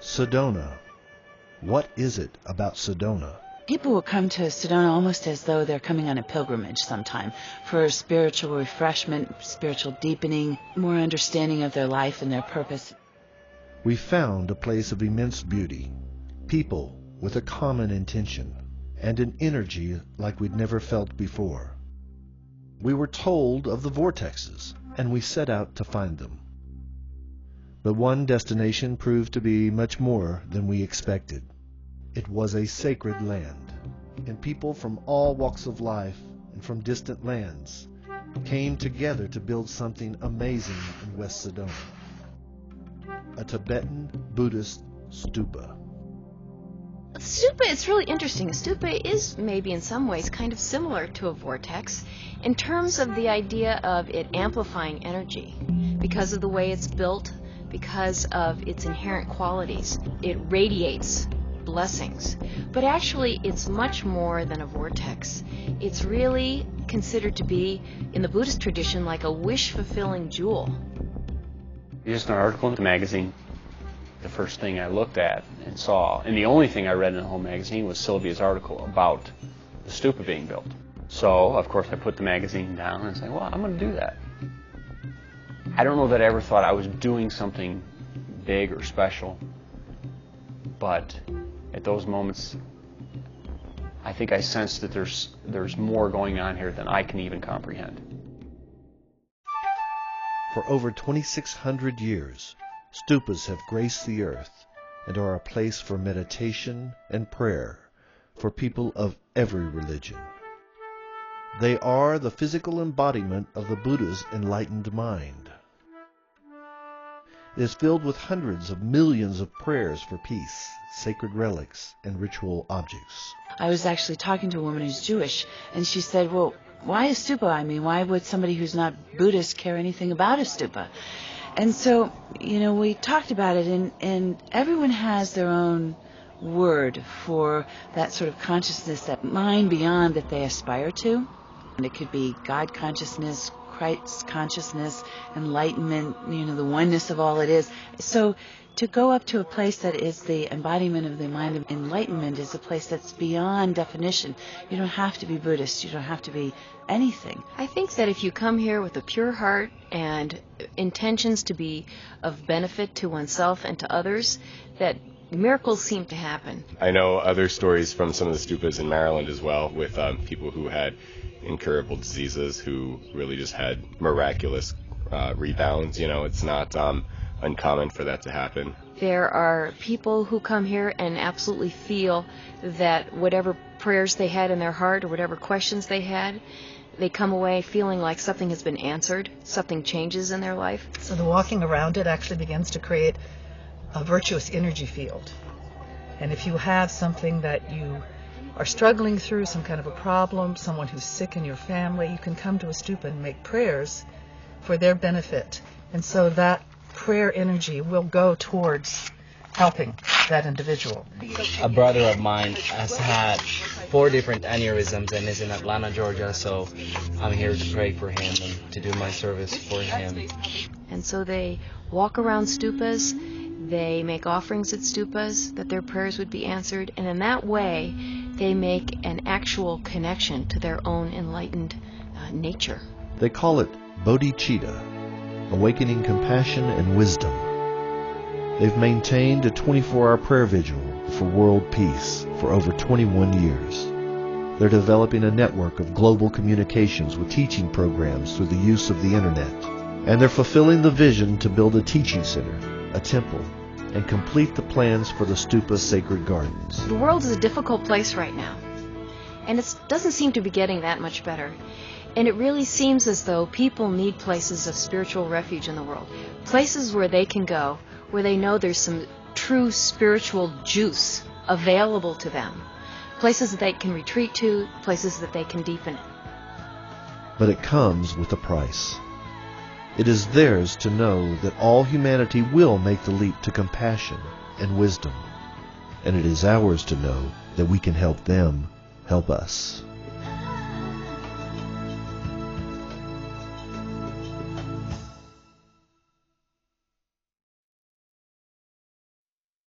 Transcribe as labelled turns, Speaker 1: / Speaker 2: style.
Speaker 1: Sedona. What is it about Sedona?
Speaker 2: People will come to Sedona almost as though they're coming on a pilgrimage sometime for spiritual refreshment, spiritual deepening, more understanding of their life and their purpose.
Speaker 1: We found a place of immense beauty, people with a common intention, and an energy like we'd never felt before. We were told of the vortexes, and we set out to find them. But one destination proved to be much more than we expected. It was a sacred land, and people from all walks of life and from distant lands came together to build something amazing in West Sedona. A Tibetan Buddhist stupa.
Speaker 3: A stupa is really interesting. A stupa is maybe in some ways kind of similar to a vortex in terms of the idea of it amplifying energy because of the way it's built, because of its inherent qualities. It radiates blessings. But actually, it's much more than a vortex. It's really considered to be, in the Buddhist tradition, like a wish-fulfilling jewel.
Speaker 4: Just an article in the magazine, the first thing I looked at and saw, and the only thing I read in the whole magazine was Sylvia's article about the stupa being built. So, of course, I put the magazine down and said, well, I'm going to do that. I don't know that I ever thought I was doing something big or special, but at those moments, I think I sensed that there's more going on here than I can even comprehend.
Speaker 1: For over 2,600 years, stupas have graced the earth and are a place for meditation and prayer for people of every religion. They are the physical embodiment of the Buddha's enlightened mind. It is filled with hundreds of millions of prayers for peace, sacred relics, and ritual objects.
Speaker 2: I was actually talking to a woman who's Jewish, and she said, well, why a stupa? I mean, why would somebody who's not Buddhist care anything about a stupa? And so, we talked about it, and everyone has their own word for that sort of consciousness, that mind beyond that they aspire to. And it could be God consciousness, Christ consciousness, enlightenment, the oneness of all it is. So to go up to a place that is the embodiment of the mind of enlightenment is a place that's beyond definition. You don't have to be Buddhist. You don't have to be anything.
Speaker 3: I think that if you come here with a pure heart and intentions to be of benefit to oneself and to others, that miracles seem to happen.
Speaker 5: I know other stories from some of the stupas in Maryland as well with people who had incurable diseases who really just had miraculous rebounds. It's not uncommon for that to happen.
Speaker 3: There are people who come here and absolutely feel that whatever prayers they had in their heart or whatever questions they had, they come away feeling like something has been answered, something changes in their life.
Speaker 6: So the walking around it actually begins to create a virtuous energy field. And if you have something that you are struggling through, some kind of a problem, someone who's sick in your family, you can come to a stupa and make prayers for their benefit. And so that prayer energy will go towards helping that individual.
Speaker 7: A brother of mine has had 4 different aneurysms and is in Atlanta, Georgia, so I'm here to pray for him and to do my service for him.
Speaker 3: And so they walk around stupas, they make offerings at stupas, that their prayers would be answered, and in that way they make an actual connection to their own enlightened nature.
Speaker 1: They call it bodhicitta, awakening compassion and wisdom. They've maintained a 24-hour prayer vigil for world peace for over 21 years. They're developing a network of global communications with teaching programs through the use of the internet. And they're fulfilling the vision to build a teaching center, a temple, and complete the plans for the stupa sacred gardens.
Speaker 3: The world is a difficult place right now, and it doesn't seem to be getting that much better. And it really seems as though people need places of spiritual refuge in the world, places where they can go, where they know there's some true spiritual juice available to them, places that they can retreat to, places that they can deepen.
Speaker 1: But it comes with a price. It is theirs to know that all humanity will make the leap to compassion and wisdom, and it is ours to know that we can help them help us.